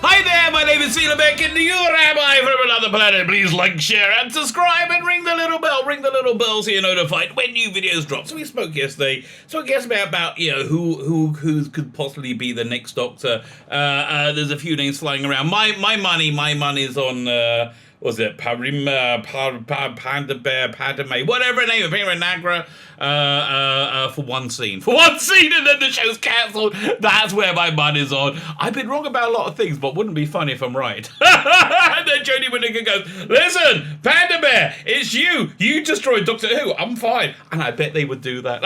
Hi there, my name is Sheila Beck, and you Rabbi from another planet. Please like, share, and subscribe, and ring the little bell so you're notified when new videos drop. So we spoke yesterday, about who could possibly be the next Doctor. There's a few names flying around. My money's on. Was it Panda Bear, Padme, whatever her name, Nagra, for one scene, and then the show's cancelled. That's where my money's on. I've been wrong about a lot of things, but wouldn't be funny if I'm right. And then Jodie Whittaker goes, "Listen, Panda Bear, it's you. You destroyed Doctor Who. I'm fine." And I bet they would do that.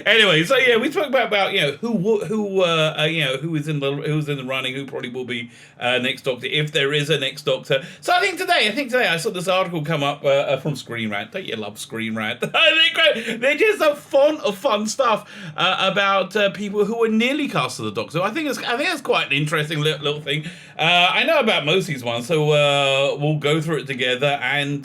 Anyway, so yeah, we spoke about who's in the running, who probably will be next Doctor, if there is a next Doctor. So I think today I saw this article come up from Screen Rant. Don't you love Screen Rant? They're just a fun stuff about people who were nearly cast as the Doctor. I think it's quite an interesting little thing. I know about most of these ones, so we'll go through it together, and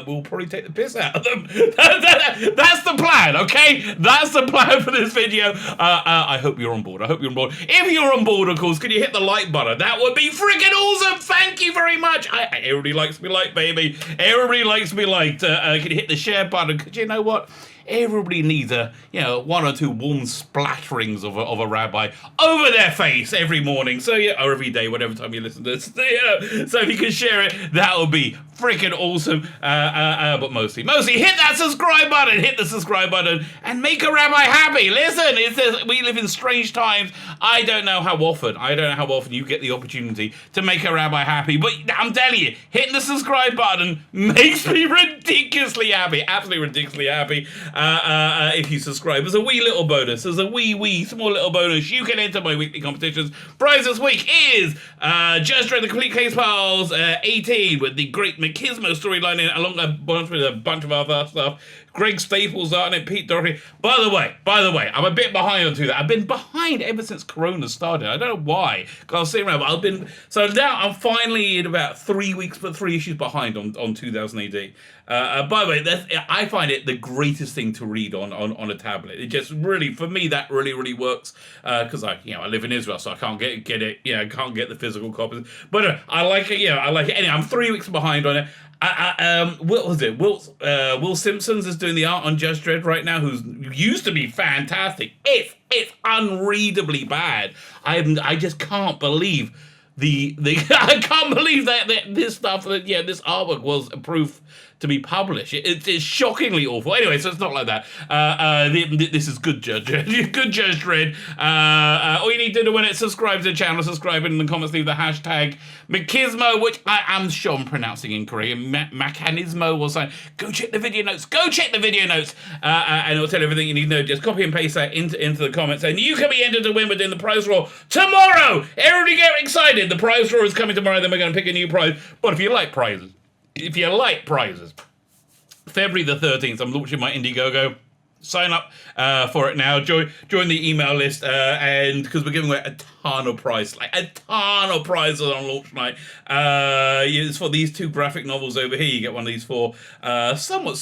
we'll probably take the piss out of them. That's the plan, okay? That's the plan for this video. I hope you're on board. If you're on board, of course, can you hit the like button? That would be freaking awesome. Thank you very much. Everybody likes me liked, baby. Everybody likes me liked. Can you hit the share button? Because you know what? Everybody needs one or two warm splatterings of a rabbi over their face every morning. So or every day, whatever time you listen to this. So if you can share it, that would be freaking awesome. But mostly hit that subscribe button. Hit the subscribe button and make a rabbi happy. Listen, we live in strange times. I don't know how often you get the opportunity to make a rabbi happy. But I'm telling you, hitting the subscribe button makes me ridiculously happy. Absolutely ridiculously happy. If you subscribe, there's a wee little bonus. There's a wee small little bonus. You can enter my weekly competitions. Prize this week is Just Dredd the Complete Case Files 18 with the great Machismo storyline in, along a bunch of other stuff. Greg Staples art and Pete Doherty. By the way, I'm a bit behind on that. I've been behind ever since Corona started. I don't know why. Because I was sitting around, but so now I'm finally in about 3 weeks, but 3 issues behind on 2000 AD. By the way, I find it the greatest thing to read on a tablet. It just really, for me, that really works. Because I live in Israel, so I can't get it. Can't get the physical copies. But I like it. I like it. Anyway, I'm 3 weeks behind on it. What was it? Will Simpsons is doing the art on Just Dredd right now, who used to be fantastic. It's unreadably bad. I just can't believe I can't believe that this stuff, this artwork was approved to be published. It's shockingly awful. Anyway, so it's not like that. This is good Judge Dredd. All you need to do when it subscribe to the channel, subscribe in the comments, leave the hashtag Machismo, which I am sure I'm pronouncing incorrectly, Mechanismo or something. Go check the video notes. And it'll tell you everything you need to know. Just copy and paste that into the comments, and you can be entered to win within the prize draw tomorrow. Everybody get excited. The prize draw is coming tomorrow. Then we're going to pick a new prize. But if you like prizes, February the 13th, I'm launching my Indiegogo. Sign up for it now. Join the email list, and because we're giving away a ton of prizes on launch night. It's for these two graphic novels over here. You get one of these for somewhat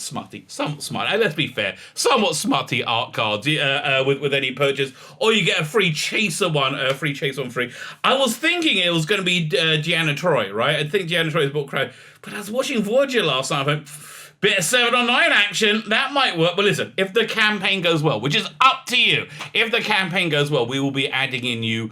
smutty. Let's be fair, somewhat smutty art cards with any purchase, or you get a free chaser one, free. I was thinking it was going to be Deanna Troi, right? I think Deanna Troi's book crowd, but I was watching Voyager last night. I went, bit of 7 on 9 action, that might work. But listen, if the campaign goes well, which is up to you, if the campaign goes well, we will be adding in you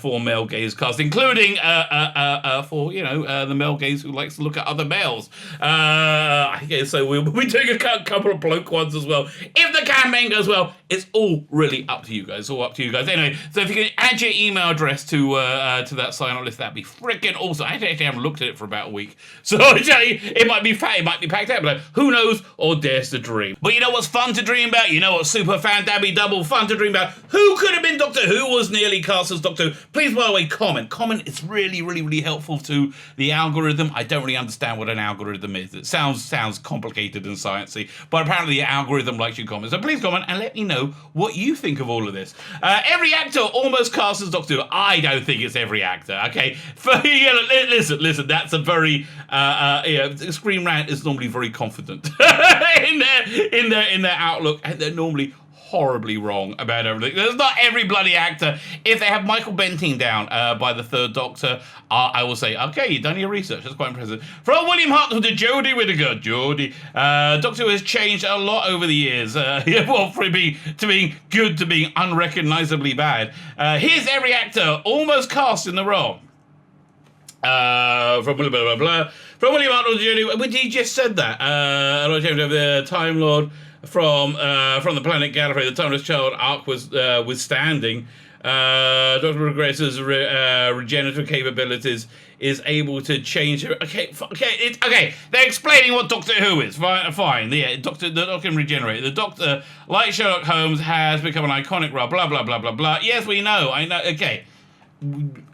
4 male gaze cast, including for the male gaze who likes to look at other males. So we'll be doing a couple of bloke ones as well. If the campaign goes well, it's all really up to you guys. Anyway, so if you can add your email address to that sign-up list, that'd be freaking awesome. I actually haven't looked at it for about a week, so it might be fat, it might be packed out, but who knows, or dares to dream. But you know what's fun to dream about? You know what's super fan dabby double fun to dream about? Who could have been Doctor Who was nearly cast as Doctor Who? Please, by the way, comment. It's really helpful to the algorithm. I don't really understand what an algorithm is. It sounds complicated and sciencey, but apparently the algorithm likes your comments. So please comment and let me know what you think of all of this. Every actor almost cast as Doctor Who. I don't think it's every actor, okay? Listen, that's a very Screen Rant is normally very confident in their outlook, and they're normally horribly wrong about everything. There's not every bloody actor. If they have Michael Benting down by the third Doctor, I will say, okay, you've done your research. That's quite impressive. From William Hartnell to Jodie Whittaker. Jodie. Doctor Who has changed a lot over the years. Well, from being good to being unrecognisably bad. Here's every actor almost cast in the role. From blah, blah, blah, blah. From William Hartnell to Jodie. But he just said that. Lord James of the Time Lord from the planet Gallifrey. The Timeless Child arc was withstanding. Dr. Regress's regenerative capabilities is able to change her. Okay. They're explaining what Doctor Who is. Fine. The Doctor can regenerate. The Doctor, like Sherlock Holmes, has become an iconic role. Blah blah blah blah blah. Yes, we know. I know. Okay.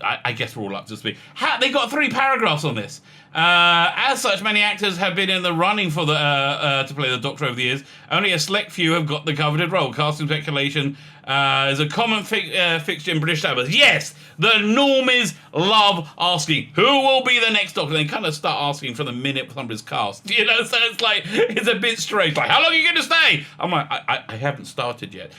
I guess we're all up to speed. They got 3 paragraphs on this. As such, many actors have been in the running for to play the Doctor over the years. Only a select few have got the coveted role. Casting speculation is a common fixture in British tablets. Yes, the normies love asking who will be the next Doctor. They kind of start asking from the minute somebody's cast. So it's like, it's a bit strange. Like, how long are you going to stay? I'm like, I haven't started yet.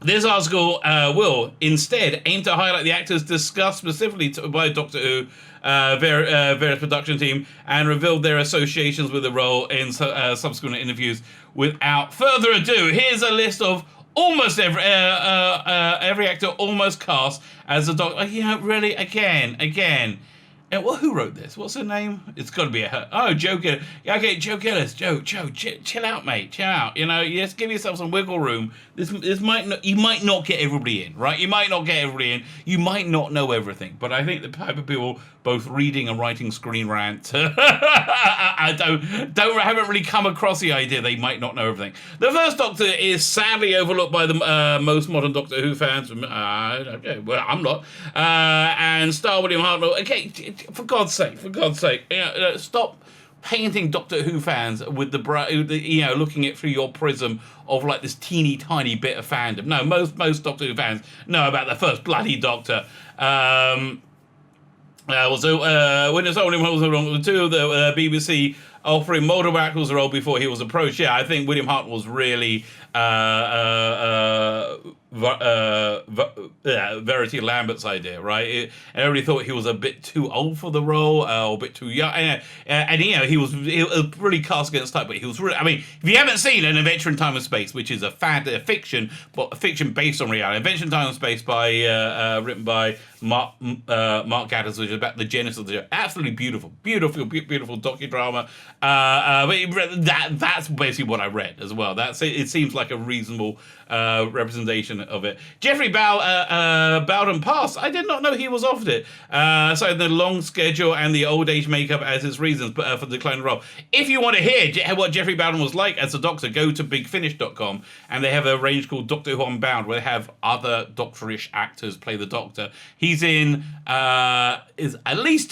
This article will instead aim to highlight the actors discussed specifically by Doctor Who, various production team, and reveal their associations with the role in subsequent interviews. Without further ado, here's a list of almost every actor almost cast as a Doctor. Really, again. Well, who wrote this? What's her name? It's got to be her. Oh, Joe Gillis. Okay, Joe Gillis. Joe, chill out, mate. Chill out. You just give yourself some wiggle room. This might not. You might not get everybody in, right? You might not get everybody in. You might not know everything. But I think the type of people both reading and writing Screen Rant, I haven't really come across the idea they might not know everything. The first Doctor is sadly overlooked by the most modern Doctor Who fans. Okay, well, I'm not. And star William Hartnell. Okay, for God's sake, stop painting Doctor Who fans with the looking at through your prism of like this teeny tiny bit of fandom. No, most Doctor Who fans know about the first bloody Doctor. When it's only the two of the BBC offering multiple actors a role before he was approached. Yeah, I think William Hartnell was really Verity Lambert's idea, right? Everybody thought he was a bit too old for the role, or a bit too young, and he was really cast against type. But he was really, I mean, if you haven't seen An Adventure in Time and Space, which is a fiction, but a fiction based on reality, Adventure in Time and Space written by Mark Gatiss, which is about the genesis of the show. Absolutely beautiful docudrama. But that's basically what I read as well. It seems like a reasonable representation of it. Jeffrey Bowden passed. I did not know he was offered it. So the long schedule and the old age makeup as his reasons for the decline of role. If you want to hear what Jeffrey Bowden was like as a Doctor, go to bigfinish.com, and they have a range called Doctor Who Unbound where they have other Doctorish actors play the Doctor. He's in is at least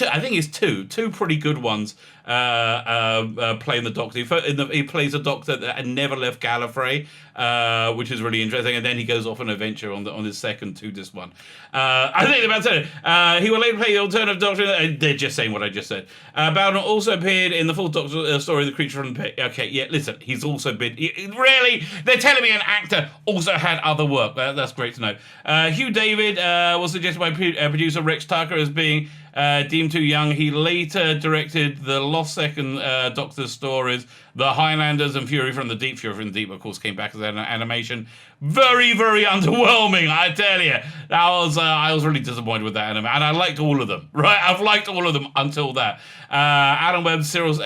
two pretty good ones playing the Doctor. He plays a Doctor that never left Gallifrey, which is really interesting, and then he goes off an adventure on his second to this one. I think about it. He will later play the alternative Doctor. They're just saying what I just said. Bowden also appeared in the full Doctor story, The Creature from the Pit. Okay, yeah, listen, he's also been... Really? They're telling me an actor also had other work. That's great to know. Hugh David was suggested by producer Rex Tucker as being deemed too young. He later directed the Lost Second Doctor stories, The Highlanders and Fury from the Deep. Fury from the Deep, of course, came back as an animation. Very, very underwhelming, I tell you. I was really disappointed with that anime, and I liked all of them, right? I've liked all of them until that. Alan Webb, Cyril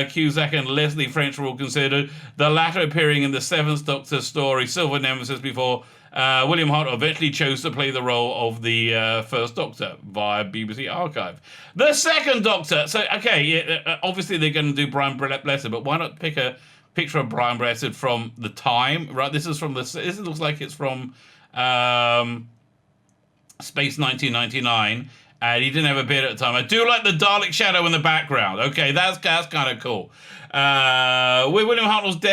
Cusack, and Leslie French were all considered, the latter appearing in the Seventh Doctor story, Silver Nemesis, before William Hartnell eventually chose to play the role of the First Doctor via BBC Archive. The Second Doctor. So, okay, obviously they're going to do Brian Blessed, but why not pick a picture of Brian Blessed from the time? Right, this looks like it's from Space 1999, And he didn't have a beard at the time. I do like the Dalek shadow in the background. Okay, that's kind of cool. With William Hartnell's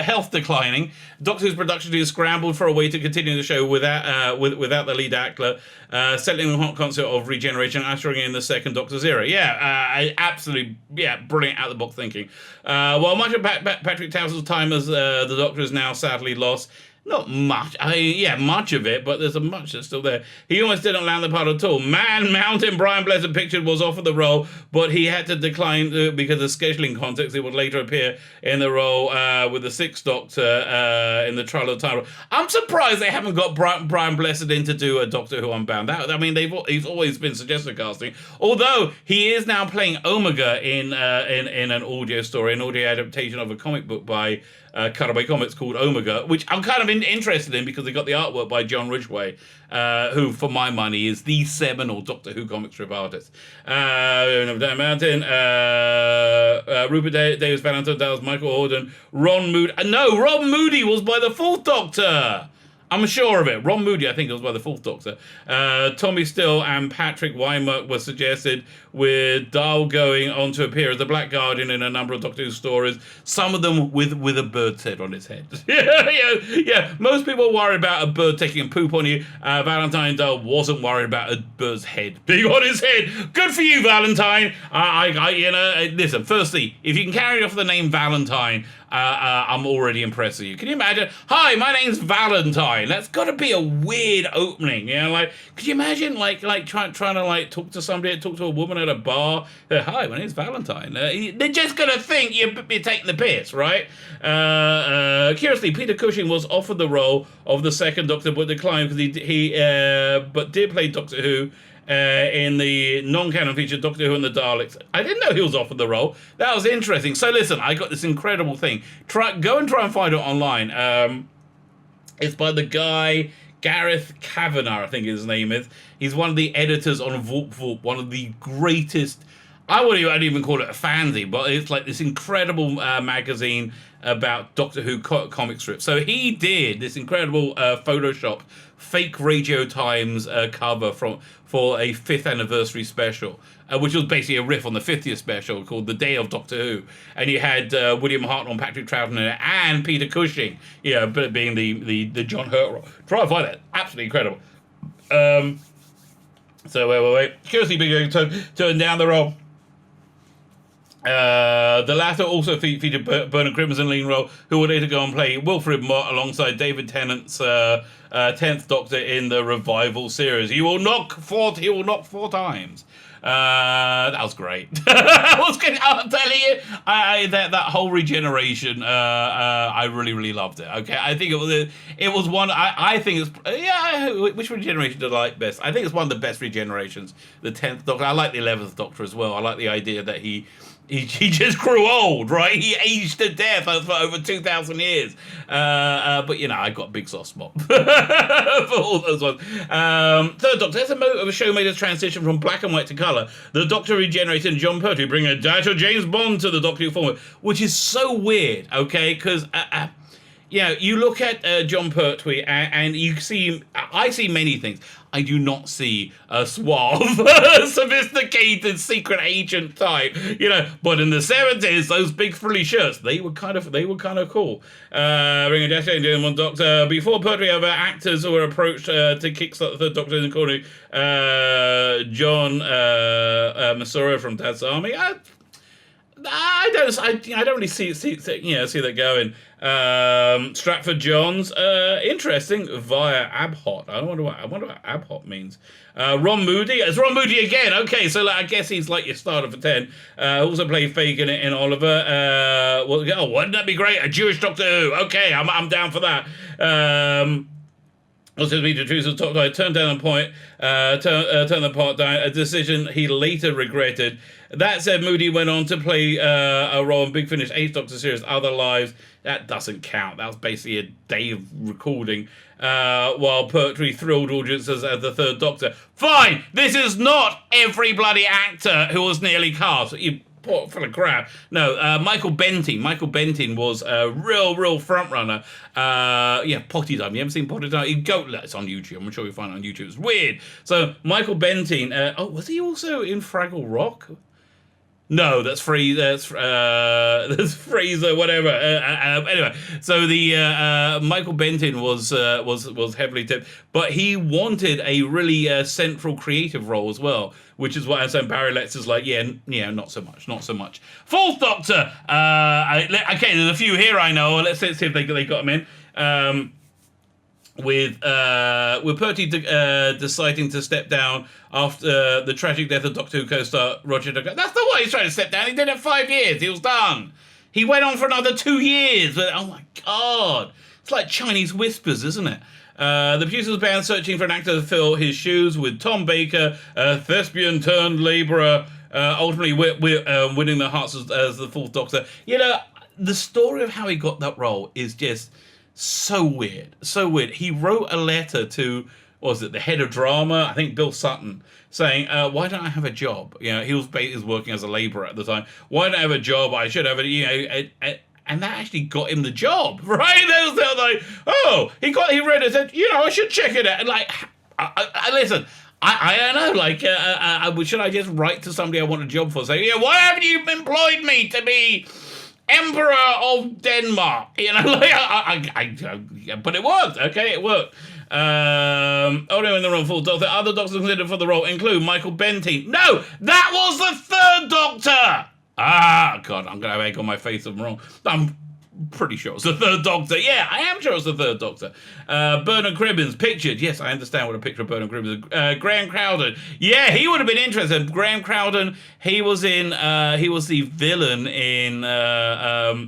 health declining, Doctor Who's production team scrambled for a way to continue the show without the lead actor, settling the concept of regeneration, ushering in the second Doctor's era. Absolutely, brilliant out-of-the-box thinking. While much of Patrick Townsend's time as the Doctor is now sadly lost, not much. Much of it, but there's a much that's still there. He almost didn't land the part at all. Man Mountain, Brian Blessed pictured, was offered the role, but he had to decline because of scheduling context. He would later appear in the role with the Sixth Doctor in the Trial of Time. I'm surprised they haven't got Brian Blessed in to do a Doctor Who Unbound. He's always been suggested casting. Although he is now playing Omega in an audio story, an audio adaptation of a comic book by Cutaway Comics called Omega, which I'm kind of interested in because they got the artwork by John Ridgway, who, for my money, is the seminal Doctor Who comic strip artist. Mountain, Rupert Davis, Valentine Dales, Michael Horden, Ron Moody. Ron Moody was by the Fourth Doctor. I'm sure of it. Ron Moody, I think it was by the Fourth Doctor. Tommy Still and Patrick Weimark were suggested, with Dahl going on to appear as the Black Guardian in a number of Doctor Who stories, some of them with a bird's head on its head. yeah. Most people are worried about a bird taking a poop on you. Valentine Dahl wasn't worried about a bird's head being on his head. Good for you, Valentine. Listen, firstly, if you can carry off the name Valentine, I'm already impressed with you. Can you imagine? Hi, my name's Valentine. That's got to be a weird opening. Could you imagine, trying to talk to a woman at a bar? Hi, my name's Valentine. They're just gonna think you're taking the piss, right? Curiously, Peter Cushing was offered the role of the second Doctor, but declined because he did play Doctor Who. In the non-canon feature Doctor Who and the Daleks. I didn't know he was offered the role. That was interesting. So listen, I got this incredible thing. Go and try and find it online. It's by the guy Gareth Kavanagh, I think his name is. He's one of the editors on Voop Voop, one of the greatest. I'd even call it a fanzine, but it's like this incredible magazine about Doctor Who comic strips. So he did this incredible Photoshop fake Radio Times cover for a 5th anniversary special, which was basically a riff on the 50th special called The Day of Doctor Who. And you had William Hartnell and Patrick Troughton in it, and Peter Cushing, being the John Hurt role. Try and find that. Absolutely incredible. So wait. Curiously being turned down the role. The latter also featured Bernard Cribbins in lead role, who would later go and play Wilfred Mott alongside David Tennant's 10th Doctor in the revival series. He will knock 4 times. That was great. That was good. I'm telling you, that whole regeneration, I really, really loved it. Okay, I think it was one. I think it's which regeneration did I like best? I think it's one of the best regenerations. The 10th Doctor. I like the 11th Doctor as well. I like the idea that he just grew old, right? He aged to death for over 2,000 years. But I got a big soft spot for all those ones. Third Doctor, that's a show made a transition from black and white to colour. The Doctor regenerated and John Pertwee bring a dash of James Bond to the Doctor Who format, which is so weird, okay? Because you look at John Pertwee and you see, I see many things. I do not see a suave, sophisticated secret agent type, But in the 70s, those big frilly shirts, they were kind of cool. Ring a dash doing one Doctor. Before Pertwee, other actors were approached to kickstart the third Doctor, including John Masura from Dad's Army. I don't really see that going. Stratford Johns, interesting via Abhot. I wonder what Abhot means. Ron Moody, it's Ron Moody again. Okay, so I guess he's like your starter for 10. Also played Fagin in Oliver. Wouldn't that be great? A Jewish Doctor Who. Okay, I'm down for that. Also, to be the truth, I turned down turned the part down, a decision he later regretted. That said, Moody went on to play a role in Big Finish 8th Doctor series, Other Lives. That doesn't count. That was basically a day of recording. While Pertwee thrilled audiences as the third Doctor. Fine! This is not every bloody actor who was nearly cast. full of crap. No, Michael Bentin. Michael Bentin was a real front runner. Potty Time. You ever seen Potty Time? It's on YouTube. I'm sure you'll find it on YouTube. It's weird. So Michael Bentin. Was he also in Fraggle Rock? No, that's free. That's Fraser, whatever. Anyway, so the Michael Bentin was heavily tipped, but he wanted a really central creative role as well, which is what I'm saying. Barry Letts is like, not so much. Fourth Doctor. Okay, there's a few here I know. Let's see if they got him in. With Pertwee deciding to step down after the tragic death of Doctor Who co-star Roger Douglas. That's not why he's trying to step down. He did it 5 years. He was done. He went on for another 2 years. But, oh my God. It's like Chinese whispers, isn't it? The producers began searching for an actor to fill his shoes with Tom Baker, a thespian turned labourer, ultimately winning their hearts as the Fourth Doctor. You know, the story of how he got that role is just so weird. He wrote a letter to, the head of drama, I think Bill Sutton, saying, why don't I have a job? You know, he was working as a labourer at the time. Why don't I have a job? I should have it, and that actually got him the job, right? They were like, he read it and said, I should check it out. And listen, I don't know, should I just write to somebody I want a job for, say, why haven't you employed me to be Emperor of Denmark? But it worked. Okay, it worked. Only in the wrong Fourth Doctor. Other Doctors considered for the role include Michael Bentin. No, that was the Third Doctor. God, I'm gonna have egg on my face if I'm wrong. I'm pretty sure it's the Third Doctor. Yeah, I am sure it's the Third Doctor. Bernard Cribbins pictured. Yes, I understand what a picture of Bernard Cribbins is. Graham Crowden. Yeah, he would have been interested. Graham Crowden, he was the villain in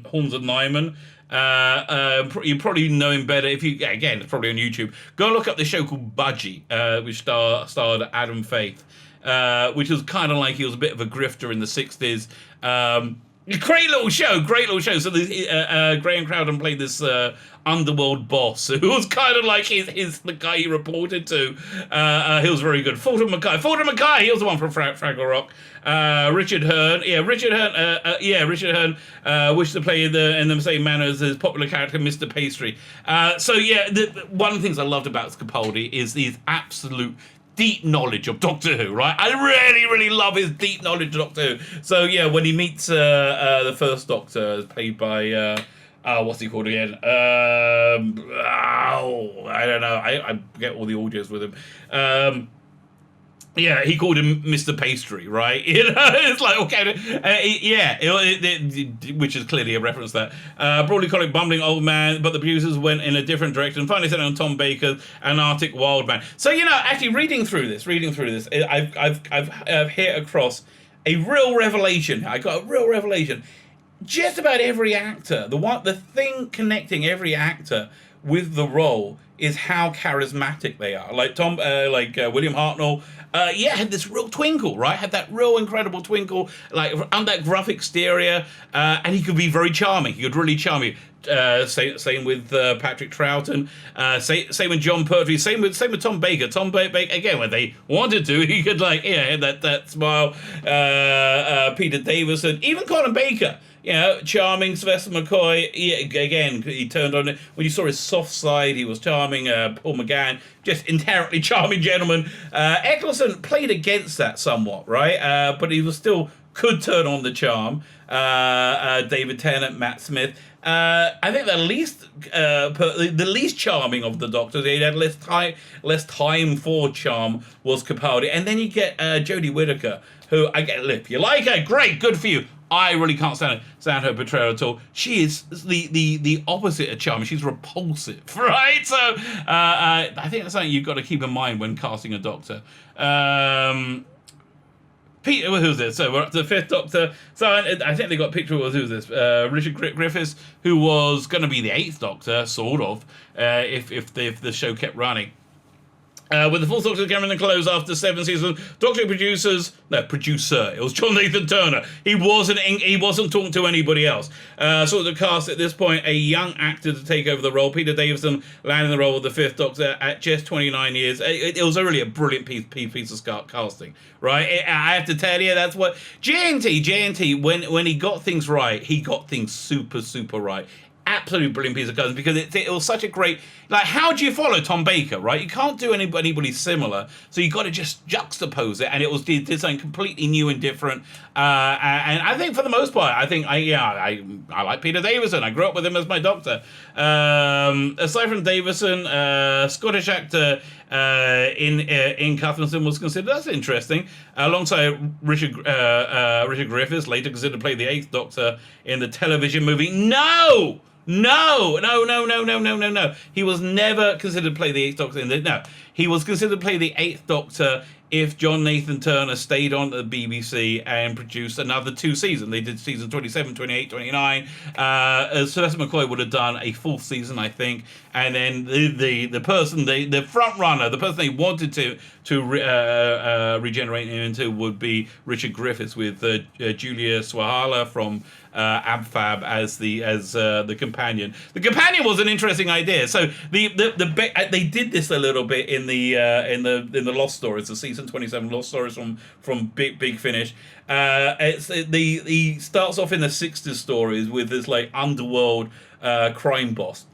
Horns of Nyman. You probably know him better if you, again, it's probably on YouTube. Go look up the show called Budgie, which starred Adam Faith, which was kind of like he was a bit of a grifter in the 60s. Great little show. So Graham Crowden played this underworld boss who was kind of like the guy he reported to. He was very good. Fulton Mackay, he was the one from Fraggle Rock. Richard Hearn, Richard Hearn wished to play in the same manner as his popular character, Mr. Pastry. One of the things I loved about Capaldi is his absolute deep knowledge of Doctor Who, right? I really, really love his deep knowledge of Doctor Who. So yeah, when he meets the First Doctor, played by what's he called again? I don't know. I get all the audios with him. He called him Mr. Pastry, right? It's like, okay, which is clearly a reference to that. Broadly called it bumbling old man, but the producers went in a different direction. Finally settled on Tom Baker and Arctic Wild Man. So, actually reading through this, I've hit across a real revelation. I got a real revelation. Just about every actor, the thing connecting every actor with the role is how charismatic they are. Like William Hartnell, had this real twinkle, right? Had that real incredible twinkle, like under that gruff exterior, and he could be very charming. He could really charm you. Same with Patrick Troughton. Same with John Pertwee. Same with Tom Baker. Tom Baker again, when they wanted to, he could had that smile. Peter Davison, even Colin Baker. Charming. Sylvester McCoy, he turned on it. When you saw his soft side, he was charming. Paul McGann, just inherently charming gentleman. Eccleston played against that somewhat, right? But he was still could turn on the charm. David Tennant, Matt Smith. I think the least charming of the Doctors, he had less time for charm, was Capaldi. And then you get Jodie Whittaker, who, if you like her, great, good for you. I really can't stand her portrayal at all. She is the opposite of charming. She's repulsive, right? So I think that's something you've got to keep in mind when casting a Doctor. Peter, who's this? So we're up to the Fifth Doctor. So I think they got a picture of who's this? Richard Griffiths, who was going to be the Eighth Doctor, sort of, if the show kept running. With the fourth Doctor coming to close after 7 seasons, producer, it was John Nathan Turner. He wasn't talking to anybody else. Sort of cast at this point a young actor to take over the role. Peter Davison landing the role of the fifth Doctor at just 29 years. It was really a brilliant piece of casting, right? I have to tell you, that's what JNT when he got things right, he got things super, super right. Absolutely brilliant piece of casting, because it was such a great, like, how do you follow Tom Baker, right? You can't do anybody similar, so you got to just juxtapose it, and it did something completely new and different. And I think for the most part, I like Peter Davison. I grew up with him as my Doctor. Aside from Davison, Scottish actor in Cuthbertson was considered. That's interesting. Alongside Richard Griffiths, later considered to play the Eighth Doctor in the television movie. No. He was never considered to play the Eighth Doctor he was considered to play the Eighth Doctor if John Nathan Turner stayed on at the BBC and produced another 2 seasons. They did season 27, 28, 29. Sylvester McCoy would have done a full season, I think. And then the person, the front runner, the person they wanted to regenerate him into would be Richard Griffiths, with Julia Swahala from Abfab as the companion. The companion was an interesting idea. So they did this a little bit in the Lost Stories, the season 27 Lost Stories from Big Finish. He starts off in the 60s stories with this like underworld crime boss.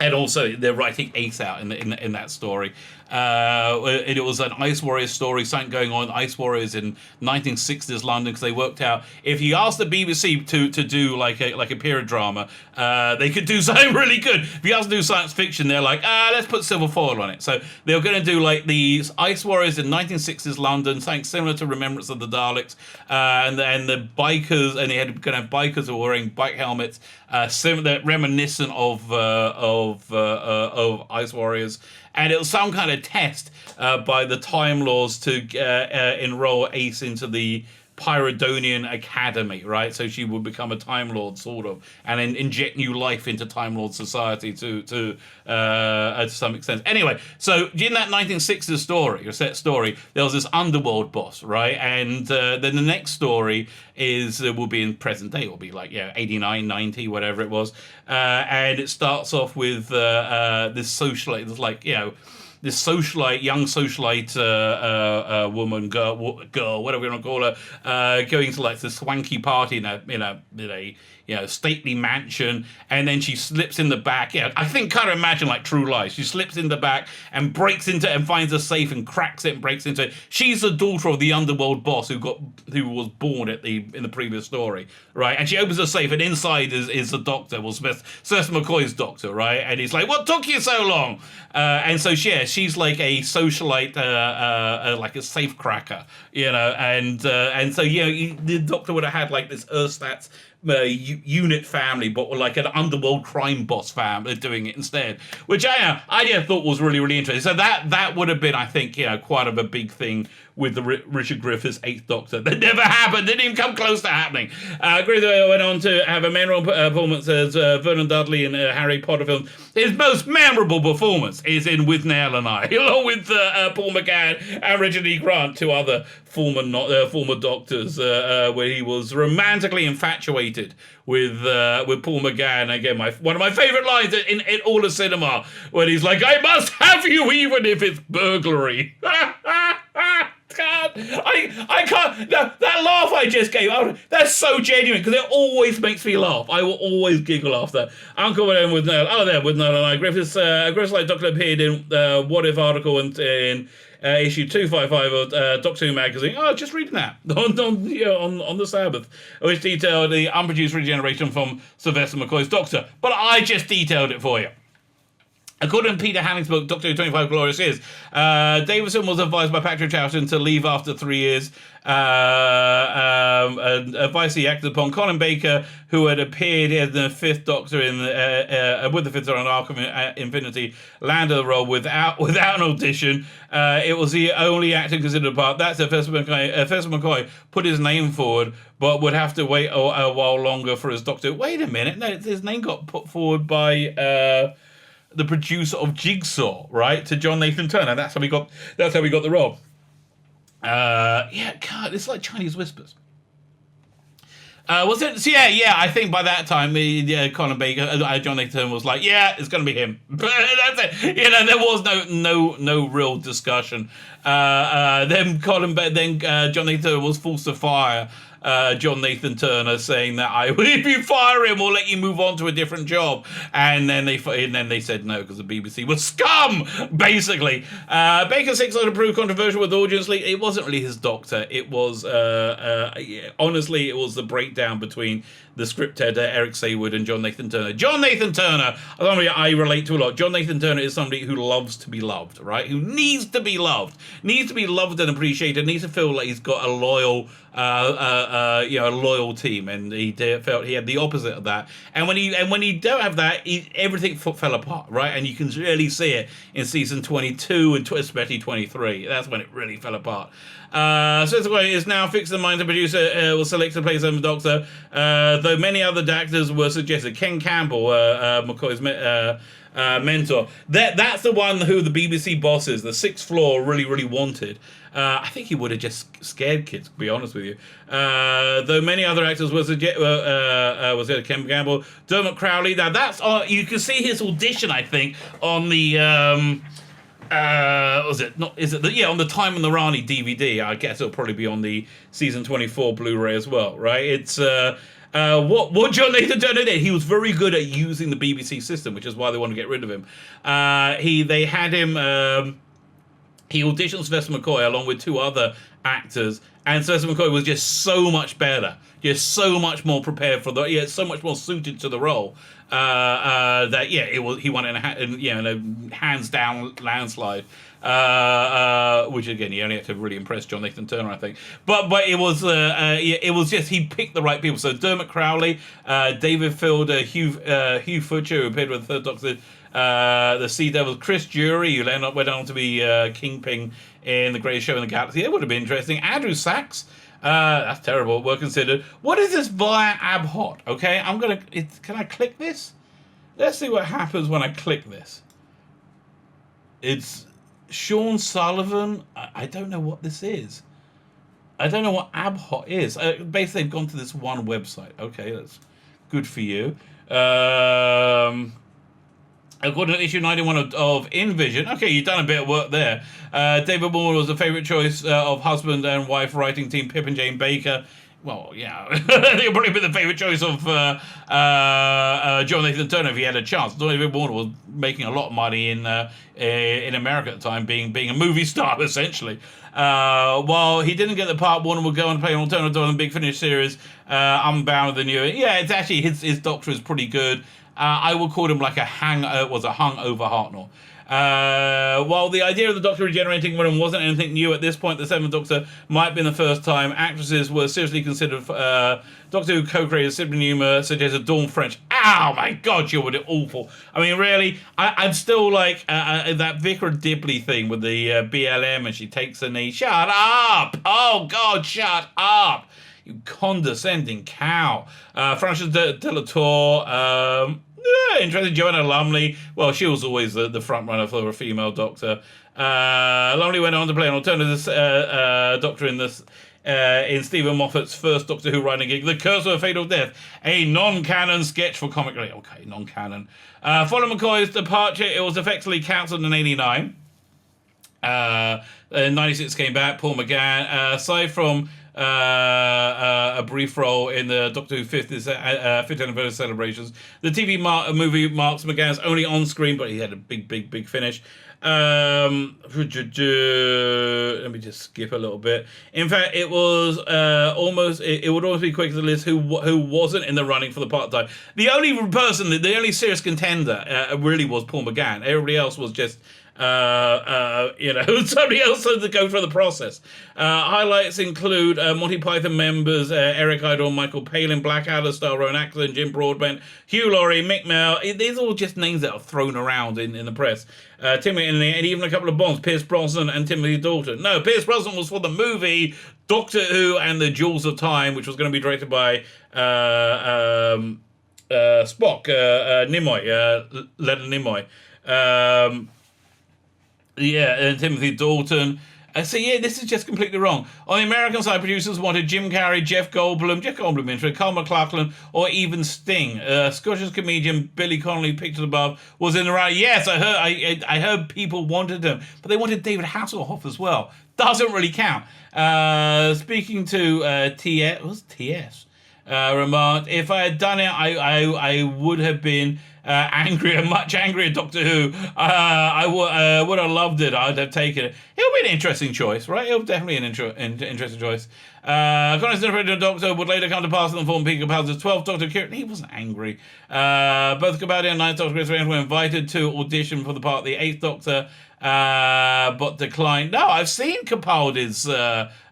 And also, they're writing Ace out in that story. It was an Ice Warriors story, something going on Ice Warriors in 1960s London, because they worked out if you asked the BBC to do like a period drama, they could do something really good. If you asked to do science fiction, they're like, let's put silver foil on it. So they were going to do like these Ice Warriors in 1960s London, something similar to Remembrance of the Daleks, and the bikers, and they had going to have bikers who were wearing bike helmets, similar, reminiscent of Ice Warriors. And it was some kind of test by the Time Lords to enroll Ace into the Pyridonian Academy, right? So she would become a Time Lord, sort of, and then inject new life into Time Lord society to some extent. Anyway, so in that 1960s story, or set story, there was this underworld boss, right? And then the next story will be in present day. It will be like 89, 90, whatever it was, and it starts off with this socialite. There's like this socialite, young socialite woman, girl, whatever you want to call her, going to like the swanky party in a stately mansion, and then she slips in the back. I think kind of imagine like True Lies. She slips in the back and breaks into it and finds a safe and cracks it and breaks into it. She's the daughter of the underworld boss who was born in the previous story, right? And she opens the safe, and inside is the Doctor, Sylvester McCoy's Doctor, right? And he's like, "What took you so long?" And so she's like a socialite, like a safe cracker, and so the Doctor would have had like this Ersatz unit family, but like an underworld crime boss family doing it instead, which I thought was really, really interesting. So that would have been, I think, quite of a big thing with the Richard Griffiths Eighth Doctor. That never happened. Didn't even come close to happening. Griffiths went on to have a memorable performance as Vernon Dudley in Harry Potter films. His most memorable performance is in Withnail and I, along with Paul McGann and Richard E. Grant, two other former Doctors, where he was romantically infatuated with Paul McGann. Again, one of my favourite lines in all of cinema, when he's like, "I must have you even if it's burglary." I can't. That laugh I just gave, that's so genuine, because it always makes me laugh. I will always giggle after. Uncle William with Withnail and I. Griffiths like Doctor appeared in What If article in issue 255 of Doctor Who magazine. Just reading that on the Sabbath, which detailed the unproduced regeneration from Sylvester McCoy's Doctor. But I just detailed it for you. According to Peter Hanning's book, Doctor Who 25 Glorious Years, Davison was advised by Patrick Troughton to leave after 3 years. Advice he acted upon. Colin Baker, who had appeared as the Fifth Doctor with the Fifth Doctor on Arc of Infinity, landed the role without an audition. It was the only actor considered a part. That's Professor McCoy put his name forward, but would have to wait a while longer for his Doctor. Wait a minute, no, his name got put forward by the producer of Jigsaw, right, to John Nathan Turner. That's how we got the role. Yeah, God, it's like Chinese whispers. Was it? So yeah. I think by that time, Colin Baker, John Nathan Turner was like, yeah, it's gonna be him. That's it. There was no real discussion. Then John Nathan Turner was forced to fire John Nathan Turner, saying that if you fire him, we'll let you move on to a different job. And then they said no because the BBC was scum, basically. Baker 6 proved controversial with the audience leak. It wasn't really his doctor. It was honestly, it was the breakdown between the script editor Eric Saywood and John Nathan Turner. John Nathan Turner, somebody I relate to a lot. John Nathan Turner is somebody who loves to be loved, right? Who needs to be loved and appreciated. Needs to feel like he's got a loyal team, and he felt he had the opposite of that. And when he don't have that, everything fell apart, right? And you can really see it in season 22 and especially 23. That's when it really fell apart. So Ezquerra is now fixed in mind. The producer was selected to play the Doctor, though many other actors were suggested. Ken Campbell, McCoy's mentor. That's the one who the BBC bosses, the Sixth Floor, really wanted. I think he would have just scared kids, to be honest with you. Though many other actors were suggested, Ken Campbell, Dermot Crowley. Now that's you can see his audition, I think, on the. On the Time and the Rani DVD. I guess it'll probably be on the season 24 Blu-ray as well, right? It's what John Nathan Turner did. He was very good at using the BBC system, which is why they want to get rid of him. They had him. He auditioned Sylvester McCoy along with two other actors, and Sylvester McCoy was just so much better, just so much more prepared for so much more suited to the role. He won in a hands down landslide. Which again, he only had to really impress John Nathan Turner, I think. But it was just he picked the right people. So Dermot Crowley, David Fielder, Hugh Futcher, who appeared with the Third Doctor, the Sea Devils, Chris Jury, who went on to be Kingpin in The Greatest Show in the Galaxy. That would have been interesting. Andrew Sachs. That's terrible. Well considered. What is this via Abhot? Okay, can I click this? Let's see what happens when I click this. It's Sean Sullivan. I don't know what this is. I don't know what Abhot is. Basically, they've gone to this one website. Okay, that's good for you. According to issue 91 of InVision, okay, you've done a bit of work there. David Moore was the favourite choice of husband and wife writing team Pip and Jane Baker. Well, yeah, he'll probably be the favourite choice of John Nathan Turner if he had a chance. David Moore was making a lot of money in America at the time, being a movie star essentially. While he didn't get the part, Warner would go and play an alternative on the Big Finish series, Unbound the New. Yeah, it's actually his Doctor is pretty good. I would call him like a hungover Hartnell. While the idea of the Doctor regenerating women wasn't anything new at this point, the Seventh Doctor might have been the first time actresses were seriously considered. Doctor Who co-creator Sidney Newman suggested Dawn French. Ow, my God, you were awful. I mean, really, I'm still like that Vicar Dibley thing with the BLM, and she takes a knee. Shut up! Oh God, shut up! You condescending cow. Frances de la Tour. Interesting. Joanna Lumley. Well, she was always the front runner for a female Doctor. Lumley went on to play an alternative Doctor in Stephen Moffat's first Doctor Who writing gig, The Curse of a Fatal Death, a non-canon sketch for Comic Relief. Okay, non-canon. Following McCoy's departure, it was effectively cancelled in 89. 96 came back. Paul McGann. Aside from a brief role in the Doctor Who 5th anniversary celebrations, the TV movie marks McGann's only on-screen, but he had a big finish. Let me just skip a little bit. In fact, it was it would almost be quick to list who wasn't in the running for the part-time. The only serious contender really was Paul McGann. Everybody else was just somebody else had to go through the process. Highlights include Monty Python members Eric Idle, Michael Palin, Blackadder star Rowan Atkinson, Jim Broadbent, Hugh Laurie, McNeil. These are all just names that are thrown around in the press. Timothy and even a couple of Bonds, Pierce Brosnan and Timothy Dalton. No, Pierce Brosnan was for the movie Doctor Who and the Jewels of Time, which was going to be directed by Spock, Nimoy, Leonard Nimoy. And Timothy Dalton. So this is just completely wrong. On the American side, producers wanted Jim Carrey, Jeff Goldblum, Carl McLachlan, or even Sting. Scottish comedian Billy Connolly, pictured above, was in the right. Yes, I heard people wanted him, but they wanted David Hasselhoff as well. Doesn't really count. Speaking to TS, remarked, if I had done it, I would have been much angrier Doctor Who. I would have loved it. I'd have taken it. It'll be an interesting choice, right? It'll definitely be an interesting choice. Colin's Doctor would later come to pass in the form of Peter Capaldi's 12th Doctor. Kieran, he wasn't angry. Both Capaldi and 9th Doctor Chris Evans were invited to audition for the part of the 8th Doctor, but declined. No, I've seen Capaldi's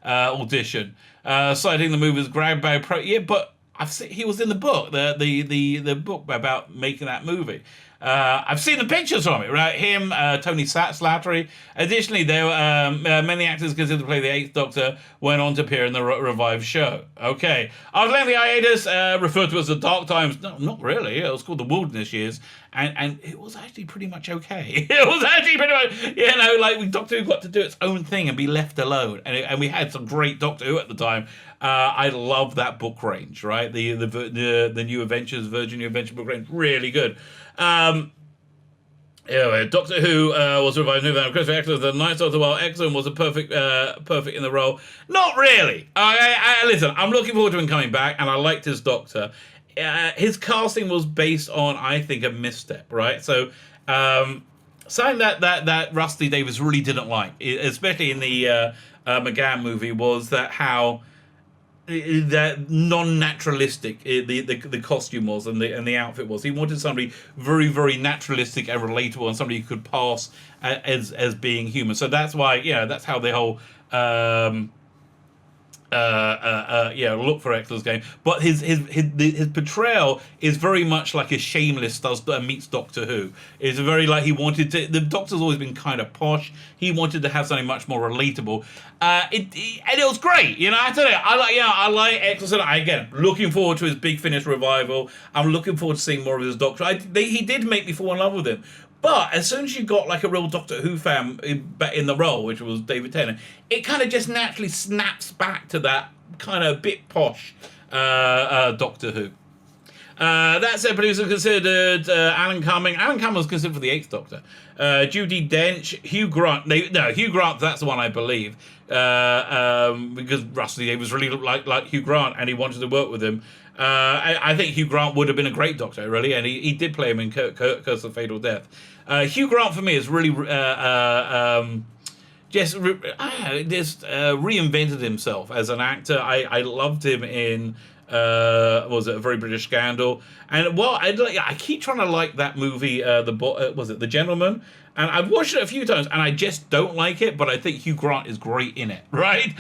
audition, citing the movie's grab bag but he was in the book, the book about making that movie. I've seen the pictures from it, right? Him, Tony Slattery. Additionally, there were many actors considered to play the 8th Doctor went on to appear in the revived show. Okay. After lengthy hiatus, referred to as the Dark Times. No, not really. It was called the Wilderness Years. And it was actually pretty much okay. It was actually pretty much, Doctor Who got to do its own thing and be left alone. And we had some great Doctor Who at the time. I love that book range, right? The New Adventures, Virgin New Adventure book range, really good. Anyway, Doctor Who was revived in November. Chris Eccleston, the 9th Doctor, while Eccleston was a perfect in the role. Not really. Listen, I'm looking forward to him coming back, and I liked his Doctor. His casting was based on, I think, a misstep, right? So, something that Rusty Davies really didn't like, especially in the McGann movie, was that how that non-naturalistic the costume was and the outfit was. He wanted somebody very, very naturalistic and relatable, and somebody who could pass as being human. So that's why, that's how the whole look for Eccleston's game. But his portrayal is very much like a Shameless meets Doctor Who. It's very like he wanted to. The Doctor's always been kind of posh. He wanted to have something much more relatable. And it was great. I tell you, I like Eccleston. Again, looking forward to his Big Finish revival. I'm looking forward to seeing more of his Doctor. He did make me fall in love with him. But as soon as you got like a real Doctor Who fan in the role, which was David Tennant, it kind of just naturally snaps back to that kind of bit posh Doctor Who. That said, producers considered Alan Cumming. Alan Cumming was considered for the 8th Doctor. Judi Dench, Hugh Grant. Hugh Grant, that's the one I believe. Because Rusty Davies really looked like Hugh Grant and he wanted to work with him. I think Hugh Grant would have been a great Doctor, really, and he did play him in Curse of Fatal Death. Hugh Grant, for me, is really just reinvented himself as an actor. I loved him in was it A Very British Scandal? And I keep trying to like that movie. Was it The Gentleman? And I've watched it a few times, and I just don't like it. But I think Hugh Grant is great in it, right?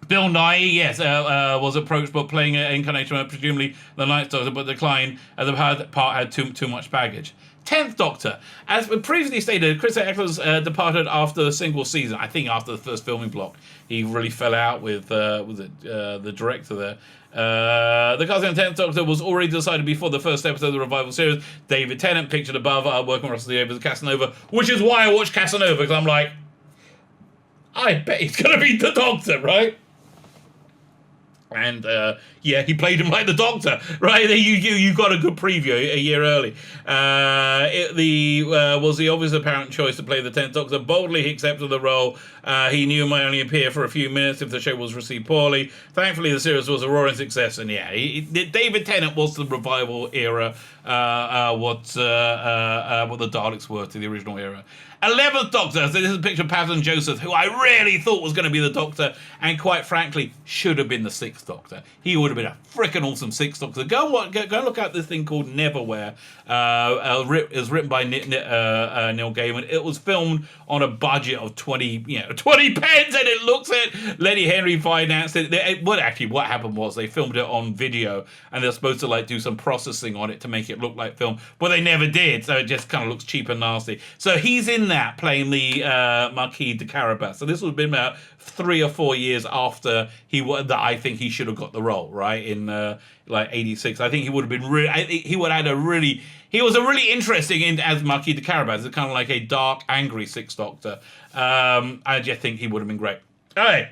Bill Nighy, yes, was approached but playing an incarnation of presumably the 9th Doctor, but declined as the part had too much baggage. 10th Doctor. As previously stated, Chris Eccles departed after a single season. I think after the first filming block, he really fell out with the director there. The casting of 10th Doctor was already decided before the first episode of the revival series. David Tennant, pictured above, working with Rusty Davies as Casanova, which is why I watched Casanova, because I'm like, I bet he's going to be the Doctor, right? And he played him like the Doctor, right? You got a good preview a year early. Was the obvious apparent choice to play the 10th Doctor. Boldly, he accepted the role. He knew he might only appear for a few minutes if the show was received poorly. Thankfully, the series was a roaring success, and David Tennant was the revival era. What the Daleks were to the original era. 11th Doctor. So this is a picture of Patton Joseph, who I really thought was going to be the Doctor, and quite frankly, should have been the 6th Doctor. He would have been a freaking awesome 6th Doctor. Go look at this thing called Neverwhere. It was written by Neil Gaiman. It was filmed on a budget of 20 pence, and it looks at Lenny Henry financed it. What happened was they filmed it on video, and they're supposed to do some processing on it to make it look like film, but they never did. So it just kind of looks cheap and nasty. So he's in that playing the Marquis de Carabas. So this would have been about 3 or 4 years after I think he should have got the role, right? In 86. I think he would have been he would have had a really he was a really interesting in as Marquis de Carabas. It's kind of like a dark, angry Sixth Doctor. I just think he would have been great. All right.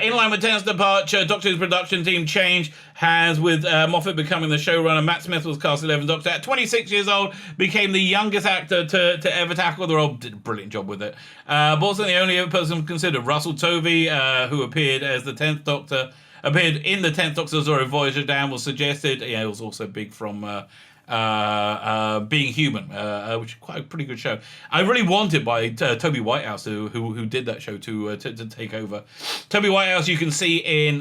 In line with Tennant's departure, Doctor Who's production team change has, with Moffat becoming the showrunner. Matt Smith was cast 11th Doctor. At 26 years old, became the youngest actor to ever tackle the role. Did a brilliant job with it. But also the only other person considered, Russell Tovey, who appeared as the 10th Doctor, appeared in the 10th Doctor Zorro Voyager Down, was suggested. Yeah, it was also big from Being Human, which is quite a pretty good show. I really wanted by Toby Whitehouse, who did that show, to take over. Toby Whitehouse, you can see in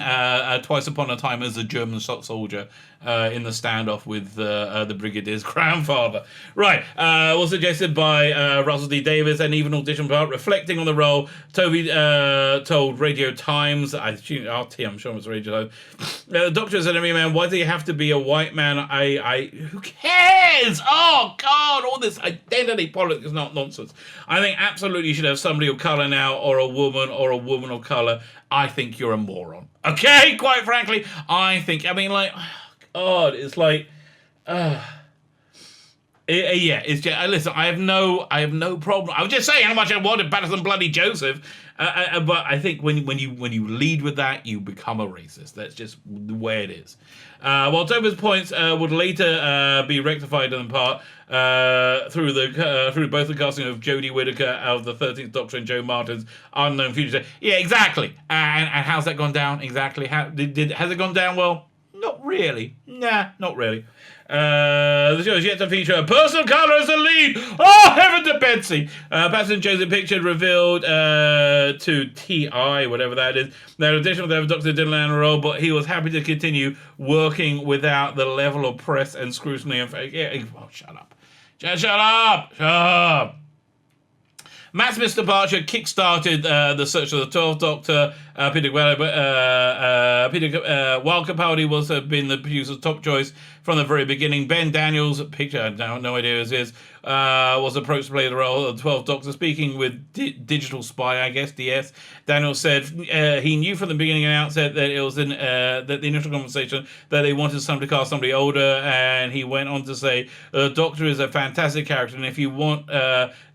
Twice Upon a Time as a German soldier in the standoff with the Brigadier's grandfather. Right, was suggested by Russell D. Davis, and even audition part. Reflecting on the role, Toby told Radio Times, I'm sure it was Radio Times, the Doctor is an enemy man. Why do you have to be a white man? Who cares? Oh, God, all this identity politics is not nonsense. I think absolutely you should have somebody of colour now, or a woman of colour. I think you're a moron. Okay, quite frankly, God, it's like, it's just, listen, I have no problem. I was just saying how much I wanted Patterson bloody Joseph, but I think when you lead with that, you become a racist. That's just the way it is. While Toby's points would later be rectified in part through both the casting of Jodie Whittaker of the 13th Doctor and Joe Martin's unknown future. Yeah, exactly. And how's that gone down? Exactly. Has it gone down well? Not really. Nah, not really. The show is yet to feature a person of colour as the lead. Oh, heaven to Betsy! Patterson Joseph Picture revealed to TI, whatever that is, that additional Dr. Dylan a role, but he was happy to continue working without the level of press and scrutiny. Shut up. Shut up. Matt Smith's departure kick-started the search for the 12th Doctor. Peter Wild Capaldi was been the producer's top choice from the very beginning. Ben Daniels, picture, I have no idea who this is, was approached to play the role of the 12th Doctor. Speaking with Digital Spy, I guess, DS, Daniels said he knew from the beginning and outset that it was that the initial conversation that they wanted somebody to cast somebody older, and he went on to say, the Doctor is a fantastic character, and if you want,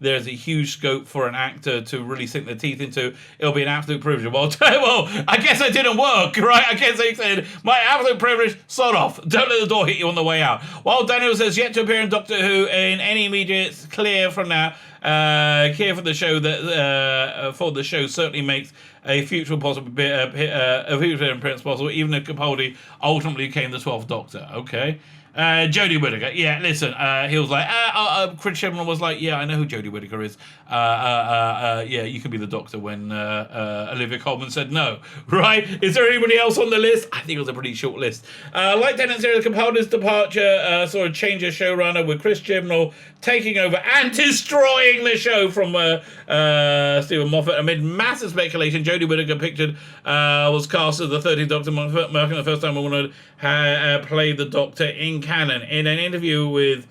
there's a huge scope for an actor to really sink their teeth into. It'll be an absolute privilege. Well, I guess it didn't work, right? I guess they said, my absolute privilege, sod off. Don't let the door hit you on the way out. While Daniels has yet to appear in Doctor Who in any media, it's clear from now, clear for the show that certainly makes a future possible a future appearance possible, even if Capaldi ultimately became the 12th Doctor. Okay. Jodie Whittaker, yeah, listen, he was like, Chris Chibnall was like, yeah, I know who Jodie Whittaker is. Yeah, you can be the Doctor, when Olivia Colman said no, right? Is there anybody else on the list? I think it was a pretty short list. Like Tennant series, Capaldi's departure saw a change of showrunner, with Chris Chibnall taking over and destroying the show from Stephen Moffat. Amid massive speculation, Jodie Whittaker was cast as the 13th Doctor, marking the first time a woman had played the Doctor in canon. In an interview with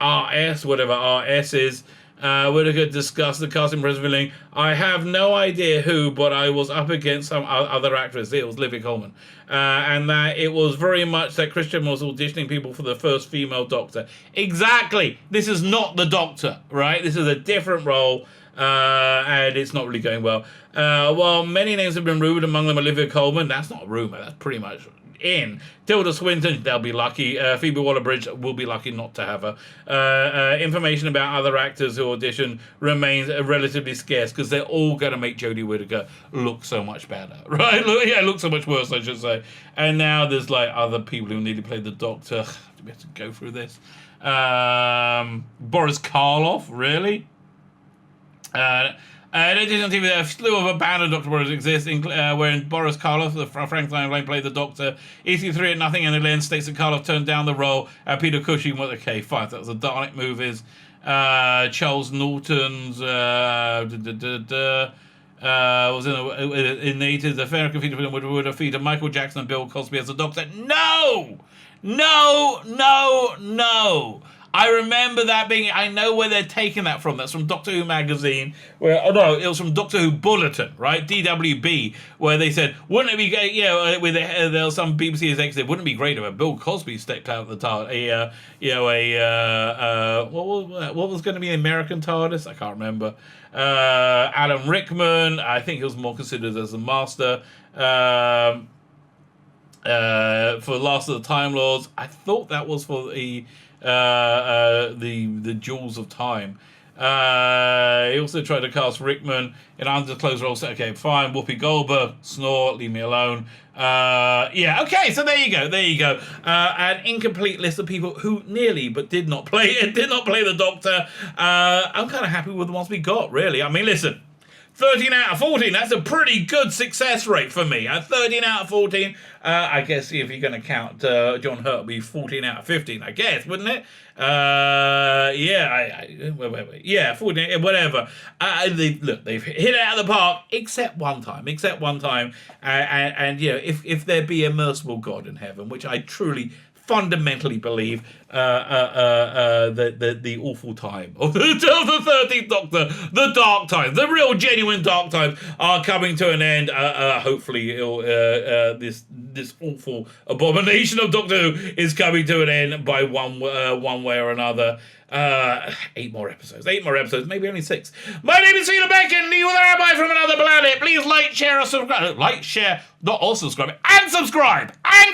RS, whatever RS is, Whittaker discussed the casting process, feeling, I have no idea who, but I was up against some other actress. It was Olivia Colman. And that it was very much that Christian was auditioning people for the first female Doctor. Exactly. This is not the Doctor, right? This is a different role. And it's not really going well. While many names have been rumoured, among them Olivia Colman, that's not a rumour, that's pretty much in. Tilda Swinton, they'll be lucky. Phoebe Waller-Bridge will be lucky not to have her. Information about other actors who audition remains relatively scarce, because they're all going to make Jodie Whittaker look so much better, right? Look so much worse, I should say. And now there's like other people who nearly played the Doctor. Do we have to go through this? Boris Karloff, really? In addition to TV, a slew of abandoned Doctor Wars exist, wherein Boris Karloff, the Frankenstein played the Doctor. EC3 at Nothing and the Lens states that Karloff turned down the role. Peter Cushing was okay, fine. That was the Dalek movies. Charles Norton's was in the 80s. The American feature film would have featured Michael Jackson and Bill Cosby as the Doctor. No! I remember that being. I know where they're taking that from. That's from Doctor Who magazine. Where no, it was from Doctor Who Bulletin, right? DWB, where they said, "Wouldn't it be great?" With there was some BBC executive. Wouldn't it be great if Bill Cosby stepped out of the TARDIS? What was going to be the American TARDIS? I can't remember. Alan Rickman. I think he was more considered as the Master. For Last of the Time Lords, I thought that was for the Jewels of Time. He also tried to cast Rickman in undisclosed roles. Okay, fine. Whoopi Goldberg, snore, leave me alone. Okay, so there you go. An incomplete list of people who nearly but did not play the Doctor. I'm kind of happy with the ones we got, really. I mean, listen. 13 out of 14, that's a pretty good success rate for me. 13 out of 14, I guess if you're going to count John Hurt, it'll be 14 out of 15, I guess, wouldn't it? 14, whatever. They've hit it out of the park, except one time. And if there be a merciful God in heaven, which I truly fundamentally believe the awful time of the 13th Doctor, the dark times, the real genuine dark times are coming to an end. Hopefully this awful abomination of Doctor Who is coming to an end by one way or another. 8 more episodes, maybe only 6. My name is Sheila Bacon, you are the Rabbi from another planet. Please like, share, or subscribe. Like, share, not all subscribe, and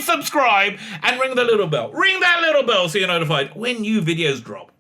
subscribe, and ring the little bell. Ring that little bell so you're notified when new videos drop.